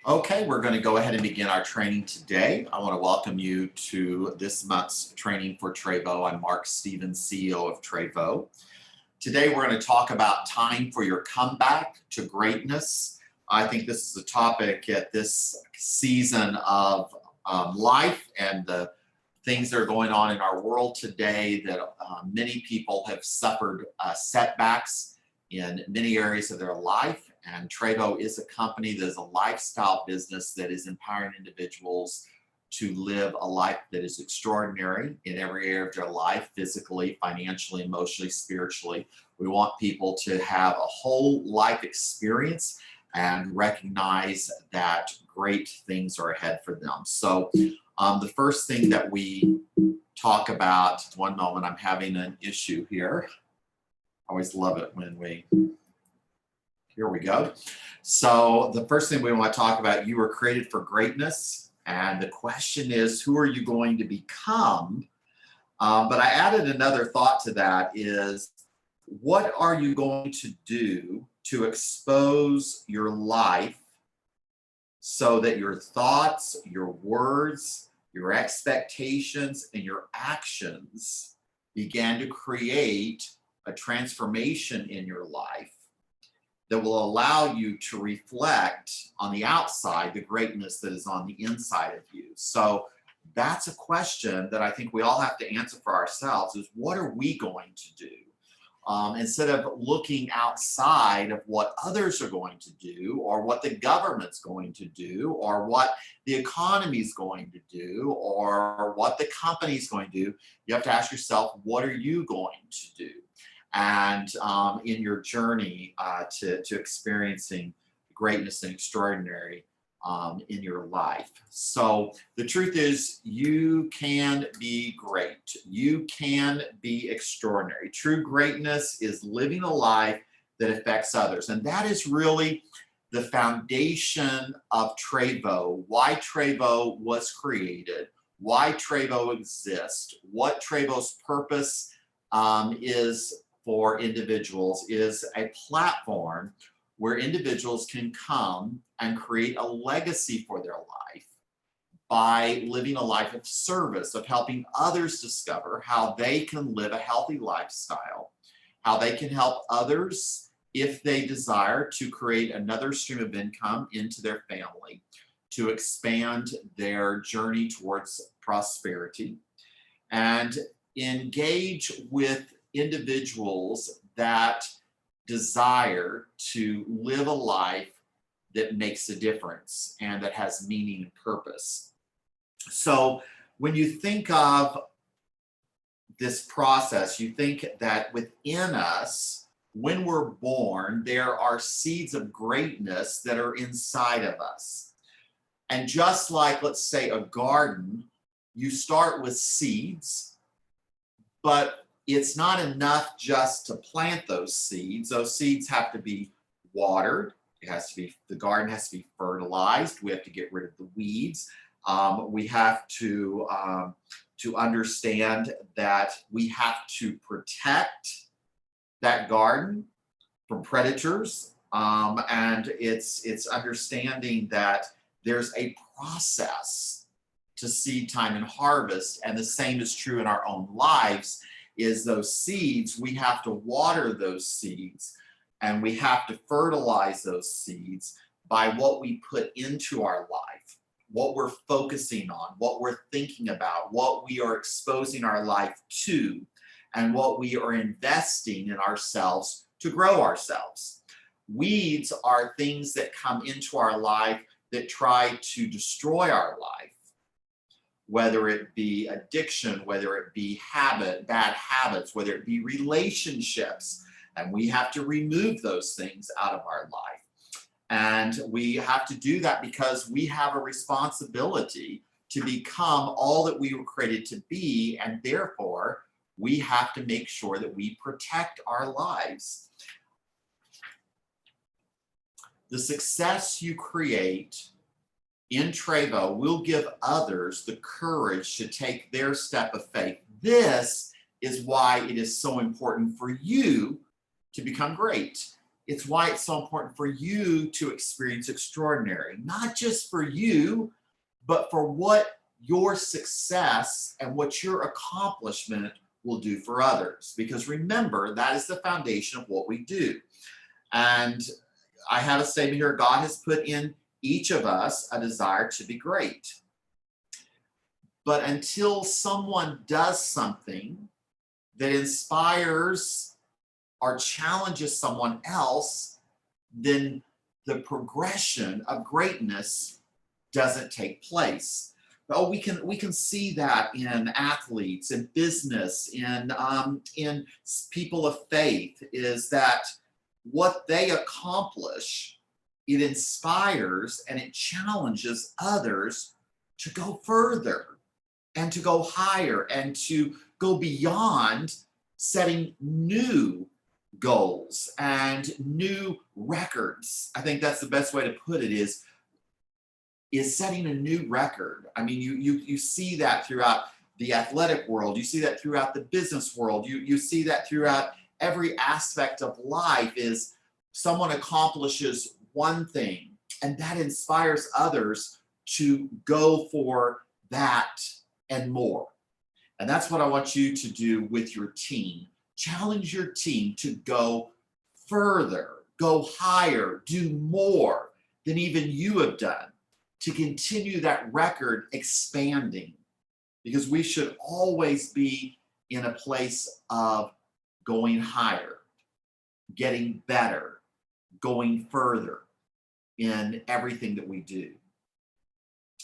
Okay, we're going to go ahead and begin our training today. I want to welcome you to this month's training for TREVO. I'm Mark Stevens, CEO of TREVO. Today we're going to talk about time for your comeback to greatness. I think this is a topic at this season of life and the things that are going on in our world today that many people have suffered setbacks in many areas of their life. And TREVO is a company that is a lifestyle business that is empowering individuals to live a life that is extraordinary in every area of their life, physically, financially, emotionally, spiritually. We want people to have a whole life experience and recognize that great things are ahead for them. So the first thing that we talk about, one moment, I'm having an issue here. I always love it when here we go. So the first thing we want to talk about, you were created for greatness. And the question is, who are you going to become? But I added another thought to that is, what are you going to do to expose your life so that your thoughts, your words, your expectations, and your actions begin to create a transformation in your life that will allow you to reflect on the outside the greatness that is on the inside of you. So that's a question that I think we all have to answer for ourselves is, what are we going to do? Instead of looking outside of what others are going to do, or what the government's going to do, or what the economy is going to do, or what the company's going to do, you have to ask yourself, what are you going to do? And in your journey to experiencing greatness and extraordinary in your life. So the truth is, you can be great. You can be extraordinary. True greatness is living a life that affects others. And that is really the foundation of TREVO, why TREVO was created, why TREVO exists, what TREVO's purpose is for individuals, is a platform where individuals can come and create a legacy for their life by living a life of service, of helping others discover how they can live a healthy lifestyle, how they can help others if they desire to create another stream of income into their family, to expand their journey towards prosperity, and engage with individuals that desire to live a life that makes a difference and that has meaning and purpose. So when you think of this process, you think that within us, when we're born, there are seeds of greatness that are inside of us. And just like, let's say, a garden, you start with seeds, but it's not enough just to plant those seeds. Those seeds have to be watered. It has to be, the garden has to be fertilized. We have to get rid of the weeds. We have to understand that we have to protect that garden from predators. And it's understanding that there's a process to seed time and harvest. And the same is true in our own lives. Is those seeds, we have to water those seeds and we have to fertilize those seeds by what we put into our life, what we're focusing on, what we're thinking about, what we are exposing our life to, and what we are investing in ourselves to grow ourselves. Weeds are things that come into our life that try to destroy our life, whether it be addiction, whether it be bad habits, whether it be relationships. And we have to remove those things out of our life. And we have to do that because we have a responsibility to become all that we were created to be. And therefore, we have to make sure that we protect our lives. The success you create in TREVO will give others the courage to take their step of faith. This is why it is so important for you to become great. It's why it's so important for you to experience extraordinary, not just for you, but for what your success and what your accomplishment will do for others. Because remember, that is the foundation of what we do. And I have a statement here: God has put in each of us a desire to be great. But until someone does something that inspires or challenges someone else, then the progression of greatness doesn't take place. Oh, we can see that in athletes, in business, in people of faith, is that what they accomplish, it inspires and it challenges others to go further and to go higher and to go beyond setting new goals and new records. I think that's the best way to put it, is setting a new record. I mean, you see that throughout the athletic world. You see that throughout the business world. You see that throughout every aspect of life. Is someone accomplishes one thing and that inspires others to go for that and more. And that's what I want you to do with your team. Challenge your team to go further, go higher, do more than even you have done, to continue that record expanding. Because we should always be in a place of going higher, getting better, going further in everything that we do.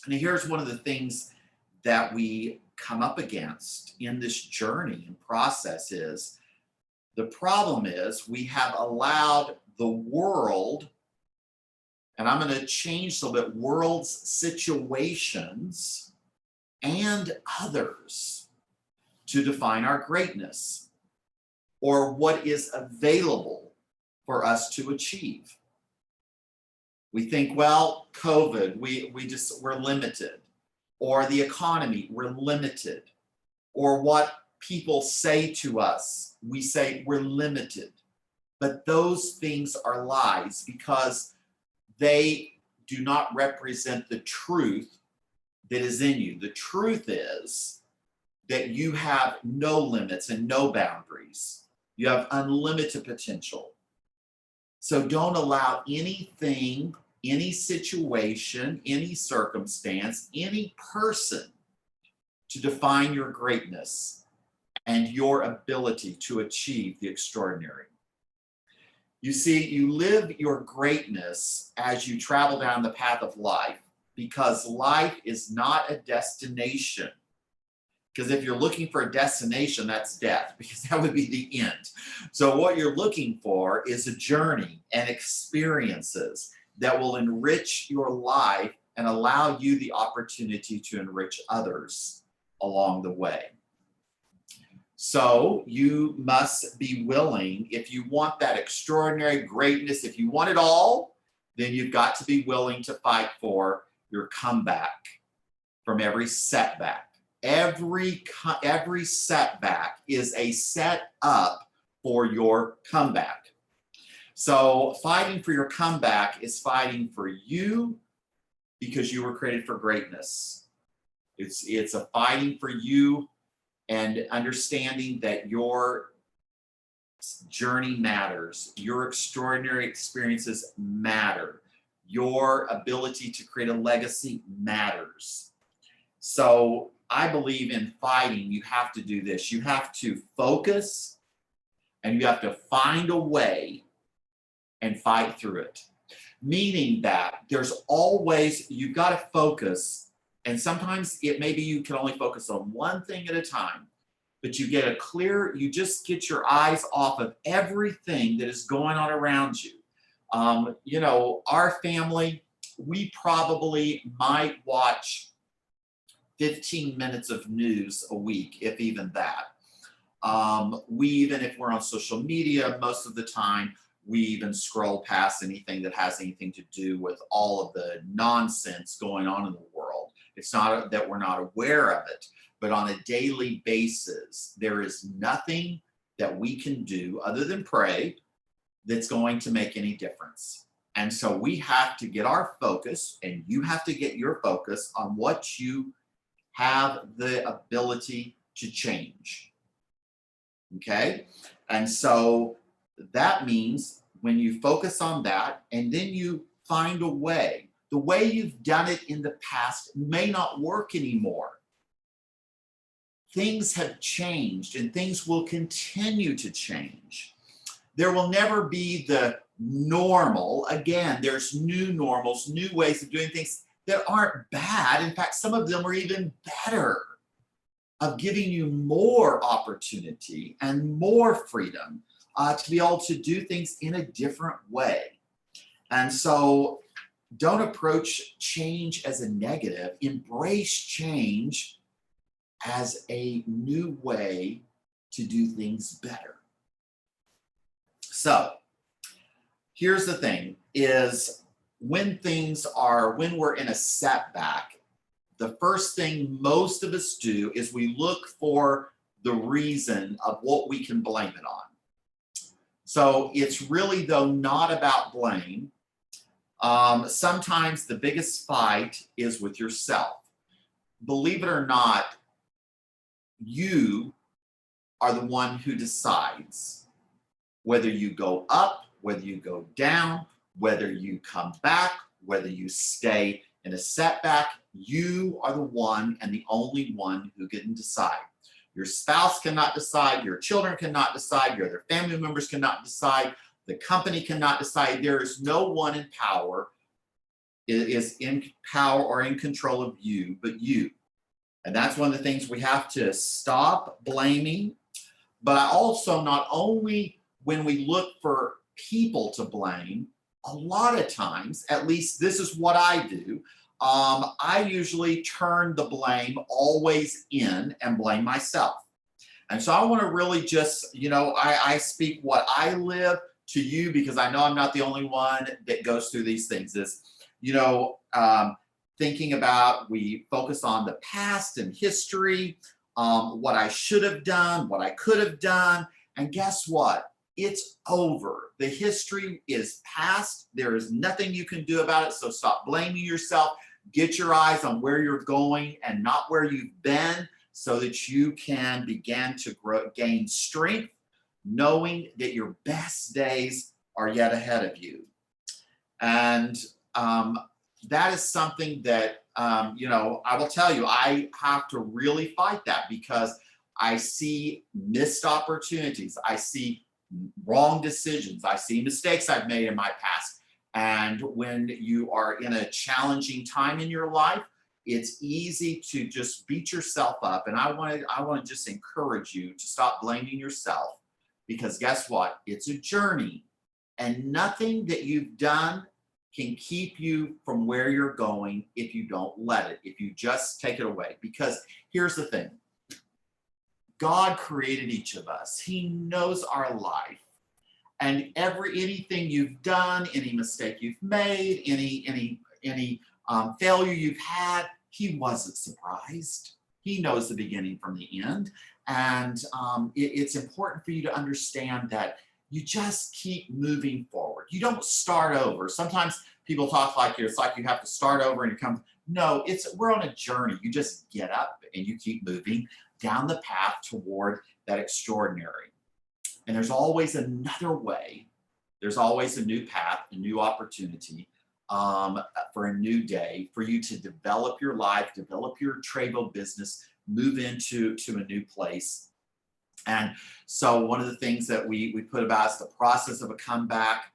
And here's one of the things that we come up against in this journey and process is, the problem is we have allowed the world, and I'm going to change a little bit, world's situations and others to define our greatness or what is available for us to achieve. We think, well, COVID, we're limited, or the economy, we're limited, or what people say to us, we say we're limited. But those things are lies, because they do not represent the truth that is in you. The truth is that you have no limits and no boundaries. You have unlimited potential. So don't allow anything, any situation, any circumstance, any person to define your greatness and your ability to achieve the extraordinary. You see, you live your greatness as you travel down the path of life, because life is not a destination. Because if you're looking for a destination, that's death, because that would be the end. So what you're looking for is a journey and experiences that will enrich your life and allow you the opportunity to enrich others along the way. So you must be willing, if you want that extraordinary greatness, if you want it all, then you've got to be willing to fight for your comeback from every setback. Every setback is a set up for your comeback. So fighting for your comeback is fighting for you, because you were created for greatness. It's a fighting for you and understanding that your journey matters. Your extraordinary experiences matter. Your ability to create a legacy matters. So I believe in fighting, you have to do this. You have to focus and you have to find a way and fight through it. Meaning that there's always, you've got to focus, and sometimes it maybe you can only focus on one thing at a time, but you just get your eyes off of everything that is going on around you. You know, our family, we probably might watch 15 minutes of news a week, if even that. Even if we're on social media, most of the time, we even scroll past anything that has anything to do with all of the nonsense going on in the world. It's not that we're not aware of it, but on a daily basis, there is nothing that we can do other than pray that's going to make any difference. And so we have to get our focus, and you have to get your focus on what you have the ability to change. Okay? And so that means when you focus on that and then you find a way, the way you've done it in the past may not work anymore. Things have changed and things will continue to change. There will never be the normal. Again, there's new normals, new ways of doing things that aren't bad. In fact, some of them are even better, of giving you more opportunity and more freedom to be able to do things in a different way. And so don't approach change as a negative. Embrace change as a new way to do things better. So here's the thing is when we're in a setback, the first thing most of us do is we look for the reason of what we can blame it on. So it's really, though, not about blame. Sometimes the biggest fight is with yourself. Believe it or not, you are the one who decides whether you go up, whether you go down, whether you come back, whether you stay in a setback. You are the one and the only one who can decide. Your spouse cannot decide, your children cannot decide, your other family members cannot decide, the company cannot decide. There is no one in power, is in power or in control of you, but you. And that's one of the things we have to stop blaming. But I also, not only when we look for people to blame, a lot of times, at least this is what I do, I usually turn the blame always in and blame myself. And so I want to really just, I speak what I live to you because I know I'm not the only one that goes through these things. Thinking about, we focus on the past and history, what I should have done, what I could have done. And guess what? It's over. The history is past. There is nothing you can do about it. So stop blaming yourself. Get your eyes on where you're going and not where you've been so that you can begin to gain strength, knowing that your best days are yet ahead of you. And that is something that, I will tell you, I have to really fight that because I see missed opportunities. I see wrong decisions. I see mistakes I've made in my past. And when you are in a challenging time in your life, it's easy to just beat yourself up. And I want to just encourage you to stop blaming yourself because guess what? It's a journey and nothing that you've done can keep you from where you're going if you don't let it, if you just take it away. Because here's the thing. God created each of us. He knows our life. And anything you've done, any mistake you've made, any failure you've had, he wasn't surprised. He knows the beginning from the end. And it's important for you to understand that you just keep moving forward. You don't start over. Sometimes people talk like it's like you have to start over and you come. No, we're on a journey. You just get up and you keep moving down the path toward that extraordinary. And there's always another way. There's always a new path, a new opportunity for a new day, for you to develop your life, develop your TREVO business, move into a new place. And so one of the things that we put about is the process of a comeback.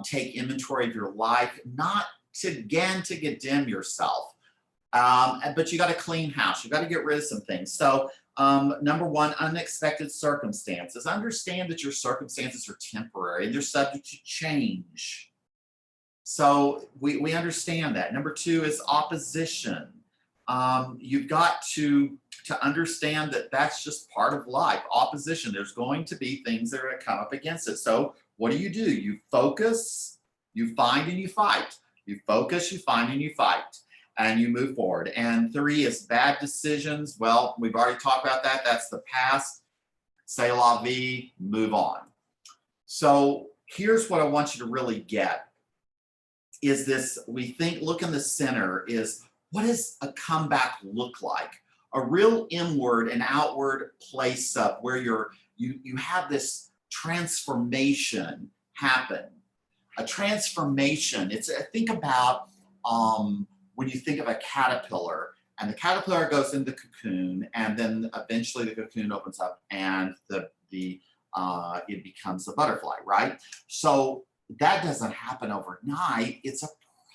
Take inventory of your life, not to condemn yourself, but you got to clean house. You got to get rid of some things. So number one, unexpected circumstances. Understand that your circumstances are temporary and they're subject to change. So we understand that. Number two is opposition. You've got to understand that that's just part of life. Opposition, there's going to be things that are going to come up against it. So what do? You focus, you find, and you fight. You focus, you find, and you fight. And you move forward. And three is bad decisions. Well, we've already talked about that. That's the past. C'est la vie, move on. So Here's what I want you to really get is this, look in the center is, what does a comeback look like? A real inward and outward place up where you have this transformation happen. A transformation, think about when you think of a caterpillar, and the caterpillar goes into the cocoon, and then eventually the cocoon opens up and it becomes a butterfly, right? So that doesn't happen overnight. It's a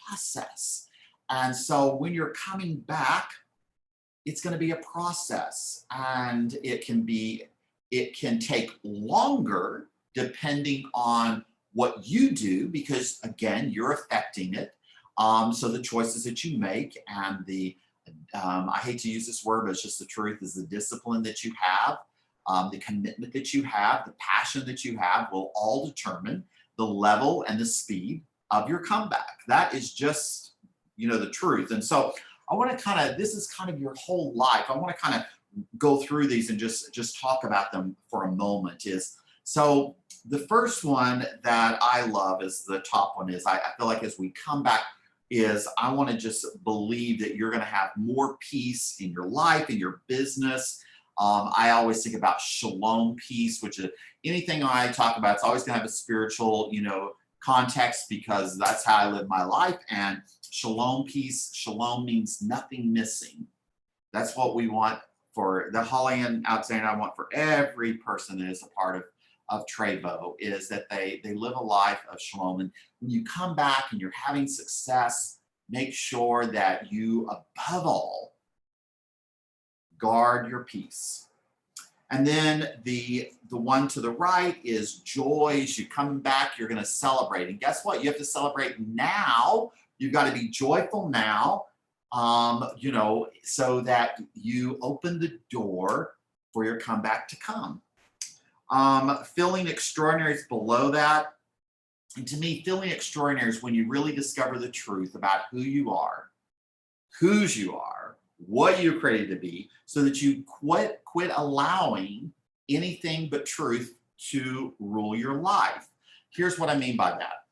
process. And so when you're coming back, it's going to be a process, and it can take longer depending on what you do, because again, you're affecting it. So the choices that you make and I hate to use this word, but it's just the truth, is the discipline that you have, the commitment that you have, the passion that you have will all determine the level and the speed of your comeback. That is just, the truth. And so I want to this is kind of your whole life. I want to kind of go through these and just talk about them for a moment. So the first one that I love is the top one is, I feel like as we come back, is I want to just believe that you're going to have more peace in your life, in your business. I always think about shalom peace, which is anything I talk about, it's always going to have a spiritual, context, because that's how I live my life. And shalom peace, shalom means nothing missing. That's what we want for the Holly and Alexander. I want for every person that is a part of TREVO, is that they live a life of shalom. And when you come back and you're having success, make sure that you, above all, guard your peace. And then the one to the right is joy. As you come back, you're going to celebrate. And guess what? You have to celebrate now. You've got to be joyful now, so that you open the door for your comeback to come. Feeling extraordinary is below that. And to me, feeling extraordinary is when you really discover the truth about who you are, whose you are, what you're created to be, so that you quit allowing anything but truth to rule your life. Here's what I mean by that.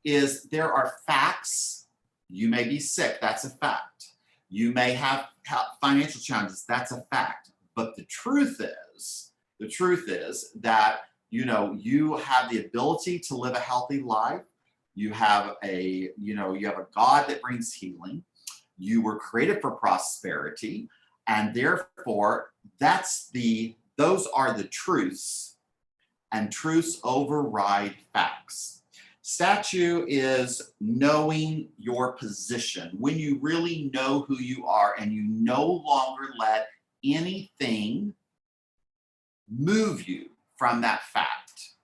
Is there are facts. You may be sick, that's a fact. You may have financial challenges, that's a fact. But the truth is that you have the ability to live a healthy life. You have a God that brings healing. You were created for prosperity, and therefore those are the truths, and truths override facts. Statue is knowing your position. When you really know who you are and you no longer let anything move you from that fact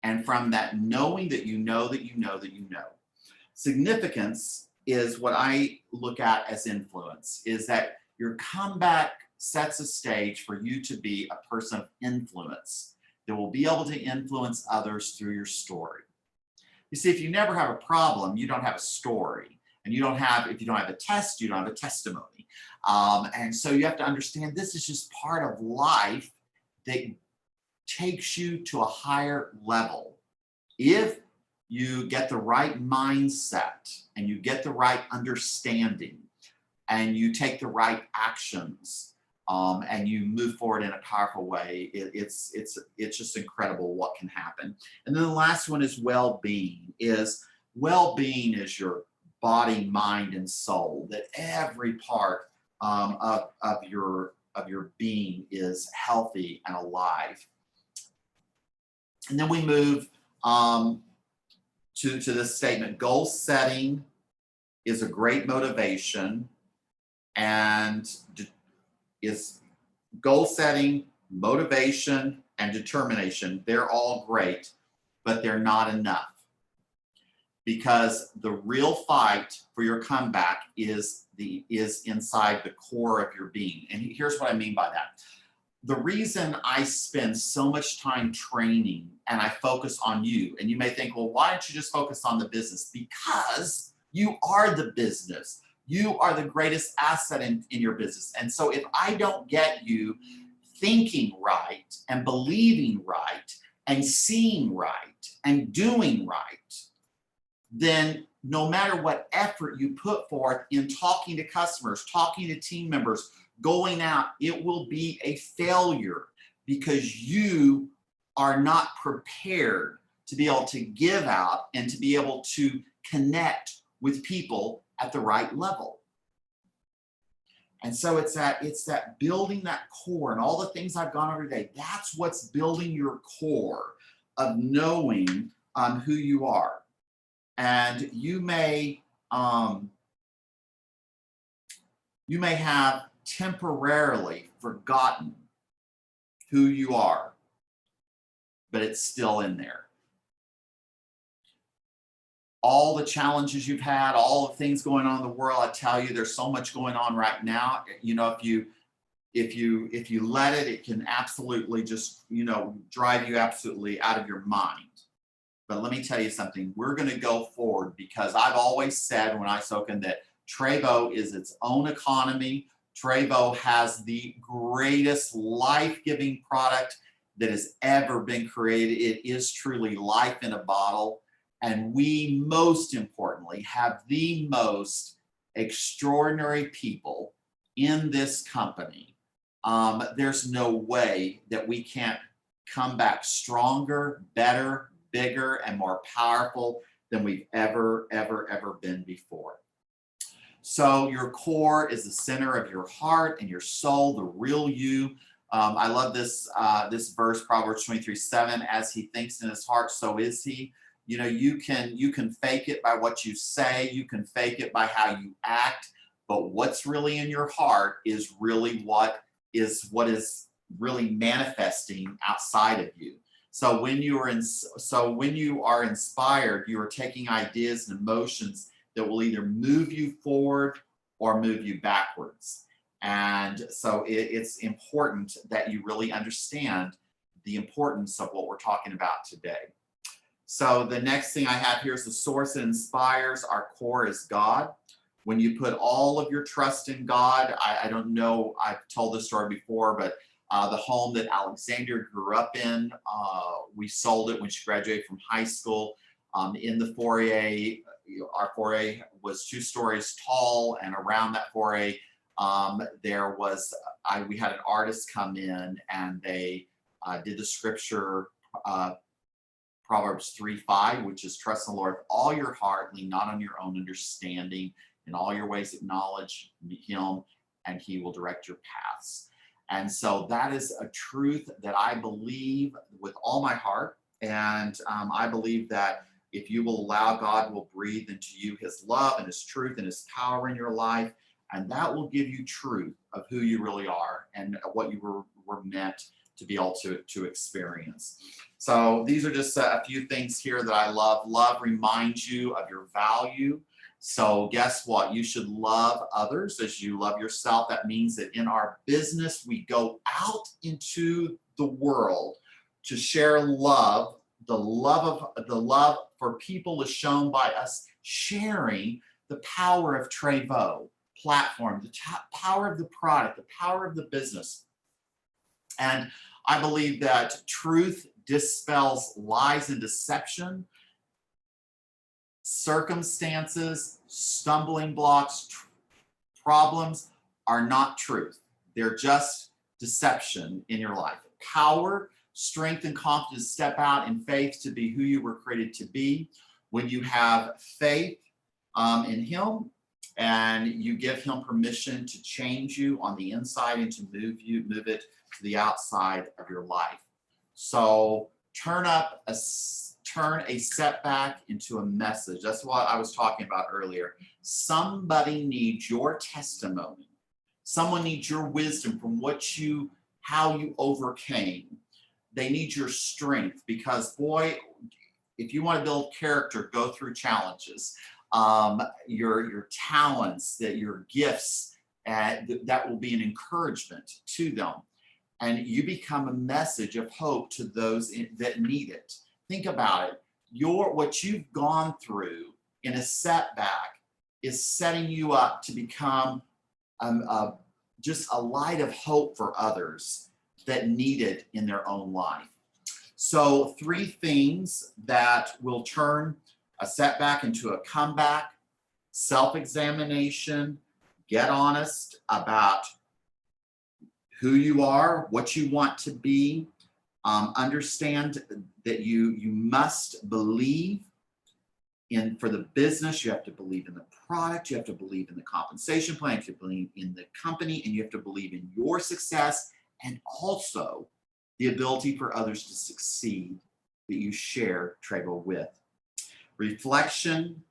and from that knowing that you know that you know that you know. Significance is what I look at as influence, is that your comeback sets a stage for you to be a person of influence that will be able to influence others through your story. You see, if you never have a problem, you don't have a story. And if you don't have a test, you don't have a testimony. And so you have to understand this is just part of life that takes you to a higher level. If you get the right mindset and you get the right understanding and you take the right actions, and you move forward in a powerful way, it's just incredible what can happen. And then the last one is well-being. Well-being is your body, mind, and soul, that every part of your being is healthy and alive. And then we move to this statement: goal setting is a great motivation, and is goal setting, motivation, and determination. They're all great, but they're not enough, because the real fight for your comeback is inside the core of your being. And here's what I mean by that. The reason I spend so much time training and I focus on you, and you may think, well, why don't you just focus on the business? Because you are the business. You are the greatest asset in your business. And so if I don't get you thinking right and believing right and seeing right and doing right, then no matter what effort you put forth in talking to customers, talking to team members, going out, it will be a failure because you are not prepared to be able to give out and to be able to connect with people at the right level. And so it's that building that core, and all the things I've gone over today, that's what's building your core of knowing who you are. And you may have temporarily forgotten who you are, but it's still in there. All the challenges you've had, all the things going on in the world, I tell you, there's so much going on right now. You know, if you let it, it can absolutely just, you know, drive you absolutely out of your mind. But let me tell you something, we're going to go forward, because I've always said when I've spoken that TREVO is its own economy. TREVO has the greatest life-giving product that has ever been created. It is truly life in a bottle. And we, most importantly, have the most extraordinary people in this company. There's no way that we can't come back stronger, better, bigger, and more powerful than we've ever been before. So your core is the center of your heart and your soul, the real you. I love this verse, Proverbs 23:7. As he thinks in his heart, so is he. You know, you can fake it by what you say, you can fake it by how you act, but what's really in your heart is really what is really manifesting outside of you. So when you are inspired, you are taking ideas and emotions that will either move you forward or move you backwards. And so it's important that you really understand the importance of what we're talking about today. So the next thing I have here is the source that inspires. Our core is God. When you put all of your trust in God, I don't know, I've told this story before, but the home that Alexandria grew up in, we sold it when she graduated from high school. In the foyer, our foyer was 2 stories tall, and around that foyer, we had an artist come in, and they did the scripture, Proverbs 3:5, which is trust in the Lord with all your heart, lean not on your own understanding. In all your ways acknowledge him, and he will direct your paths. And so that is a truth that I believe with all my heart. And I believe that if you will allow, God will breathe into you his love and his truth and his power in your life. And that will give you truth of who you really are and what you were meant to be able to experience. So these are just a few things here that I love. Love reminds you of your value. So guess what? You should love others as you love yourself. That means that in our business, we go out into the world to share love. The love for people is shown by us sharing the power of TREVO platform, the power of the product, the power of the business. And I believe that truth dispels lies and deception. Circumstances, stumbling blocks, problems are not truth. They're just deception in your life. Power, strength, and confidence step out in faith to be who you were created to be. When you have faith in him and you give him permission to change you on the inside and to move it to the outside of your life. So turn a setback into a message. That's what I was talking about earlier. Somebody needs your testimony. Someone needs your wisdom from how you overcame. They need your strength, because boy, if you want to build character, go through challenges. Your talents, your gifts, that will be an encouragement to them. And you become a message of hope to those that need it. Think about it. What you've gone through in a setback is setting you up to become just a light of hope for others that need it in their own life. So 3 things that will turn a setback into a comeback: self-examination, get honest about who you are, what you want to be, understand that you must believe for the business, you have to believe in the product, you have to believe in the compensation plan, you have to believe in the company, and you have to believe in your success, and also the ability for others to succeed that you share TREVO with. Reflection: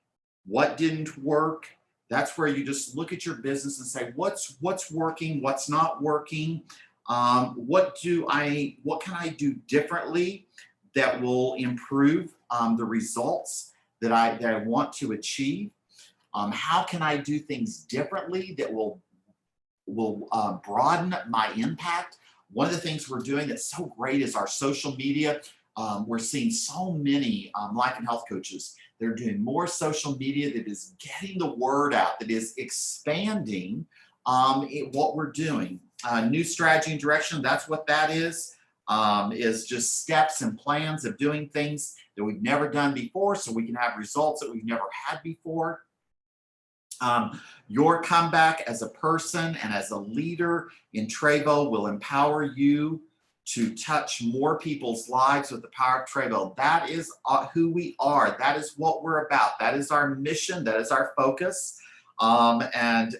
what didn't work? That's where you just look at your business and say, what's working, what's not working, what can I do differently that will improve the results that I want to achieve? How can I do things differently that will broaden my impact? One of the things we're doing that's so great is our social media. We're seeing so many life and health coaches. They're doing more social media that is getting the word out, that is expanding what we're doing. New strategy and direction, that's what that is just steps and plans of doing things that we've never done before so we can have results that we've never had before. Your comeback as a person and as a leader in TREVO will empower you to touch more people's lives with the power of TREVO. That is who we are. That is what we're about. That is our mission. That is our focus. And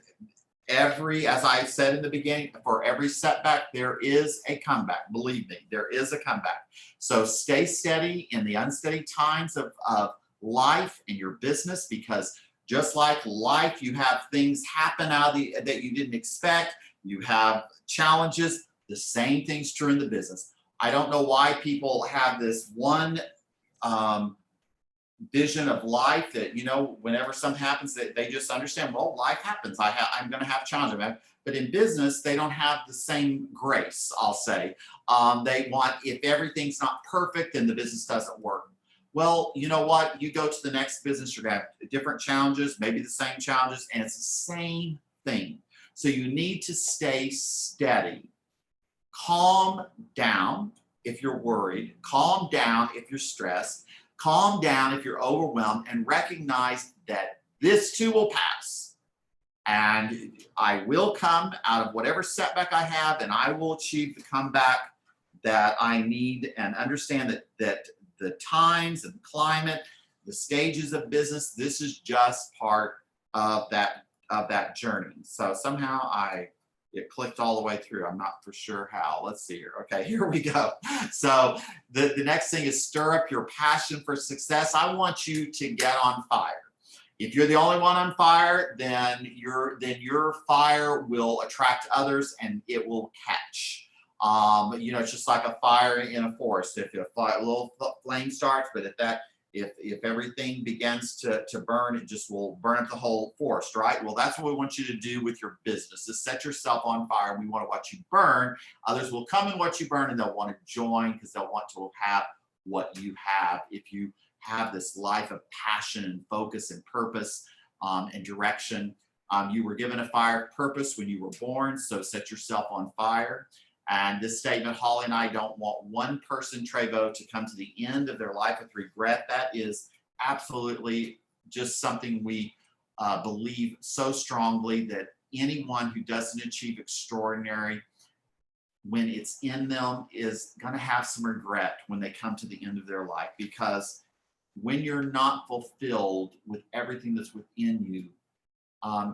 as I said in the beginning, for every setback, there is a comeback. Believe me, there is a comeback. So stay steady in the unsteady times of life in your business, because just like life, you have things happen that you didn't expect. You have challenges. The same thing's true in the business. I don't know why people have this one vision of life that, whenever something happens, that they just understand, well, life happens. I'm going to have challenges. But in business, they don't have the same grace, I'll say. They want, if everything's not perfect, then the business doesn't work. Well, you know what? You go to the next business, you're going to have different challenges, maybe the same challenges, and it's the same thing. So you need to stay steady. Calm down if you're worried. Calm down if you're stressed. Calm down if you're overwhelmed, and recognize that this too will pass. And I will come out of whatever setback I have, and I will achieve the comeback that I need, and understand that the times and the climate, the stages of business, this is just part of that journey. So somehow it clicked all the way through. I'm not for sure how. Let's see here. Okay, here we go. So the next thing is stir up your passion for success. I want you to get on fire. If you're the only one on fire, then your fire will attract others and it will catch. It's just like a fire in a forest. If a little flame starts, but if everything begins to burn, it just will burn up the whole forest, right? Well, that's what we want you to do with your business, is set yourself on fire. We want to watch you burn. Others will come and watch you burn, and they'll want to join because they'll want to have what you have. If you have this life of passion and focus and purpose and direction, you were given a fire of purpose when you were born, so set yourself on fire. And this statement, Holly and I don't want one person, TREVO, to come to the end of their life with regret. That is absolutely just something we believe so strongly, that anyone who doesn't achieve extraordinary when it's in them is going to have some regret when they come to the end of their life. Because when you're not fulfilled with everything that's within you,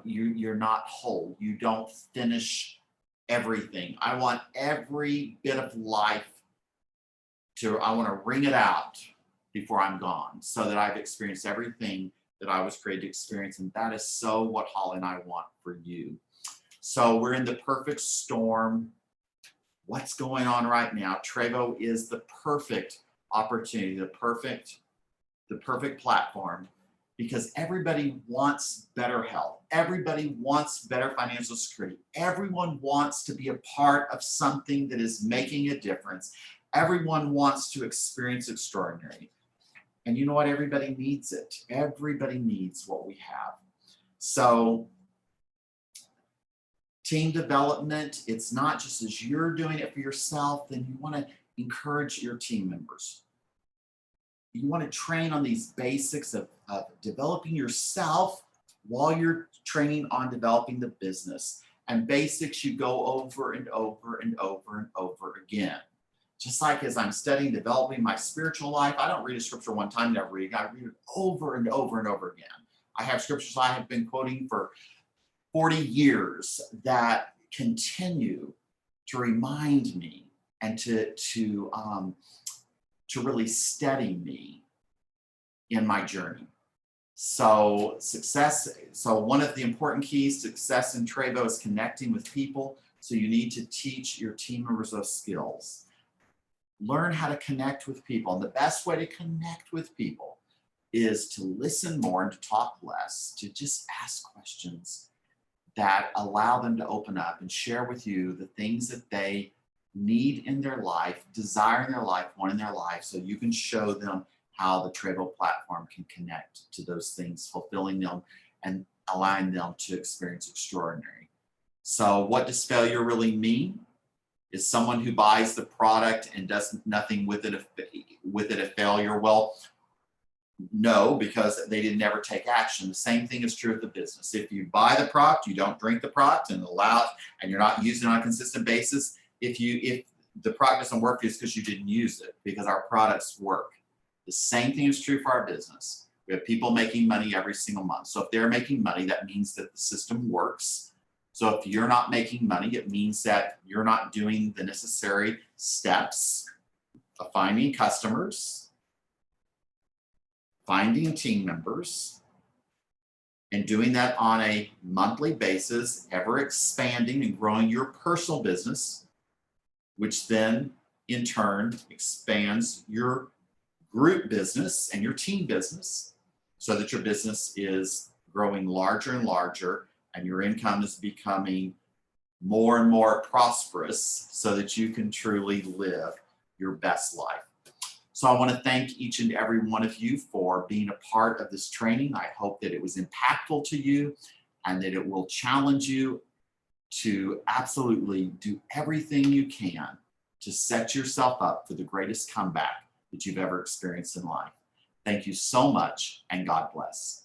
you're not whole. You don't finish everything. I want every bit of life I want to wring it out before I'm gone, so that I've experienced everything that I was created to experience. And that is so what Holly and I want for you. So we're in the perfect storm. What's going on right now? TREVO is the perfect opportunity, the perfect platform, because everybody wants better health. Everybody wants better financial security. Everyone wants to be a part of something that is making a difference. Everyone wants to experience extraordinary. And you know what? Everybody needs it. Everybody needs what we have. So team development, it's not just as you're doing it for yourself, then you want to encourage your team members. You want to train on these basics of developing yourself while you're training on developing the business. And basics you go over and over and over and over again. Just like as I'm studying developing my spiritual life, I don't read a scripture one time, never read it. I read it over and over and over again. I have scriptures I have been quoting for 40 years that continue to remind me and to really steady me in my journey. So one of the important keys to success in TREVO is connecting with people. So you need to teach your team members those skills. Learn how to connect with people. And the best way to connect with people is to listen more and to talk less, to just ask questions that allow them to open up and share with you the things that they need in their life, desire in their life, want in their life, so you can show them how the TREVO platform can connect to those things, fulfilling them and allowing them to experience extraordinary. So what does failure really mean? Is someone who buys the product and does nothing with it a failure? Well, no, because they didn't ever take action. The same thing is true of the business. If you buy the product, you don't drink the product and allow it, and you're not using it on a consistent basis, if the product doesn't work, it's because you didn't use it, because our products work. The same thing is true for our business. We have people making money every single month. So if they're making money, that means that the system works. So if you're not making money, it means that you're not doing the necessary steps of finding customers, finding team members, and doing that on a monthly basis, ever expanding and growing your personal business, which then in turn expands your group business and your team business, so that your business is growing larger and larger and your income is becoming more and more prosperous, so that you can truly live your best life. So I want to thank each and every one of you for being a part of this training. I hope that it was impactful to you and that it will challenge you to absolutely do everything you can to set yourself up for the greatest comeback that you've ever experienced in life. Thank you so much, and God bless.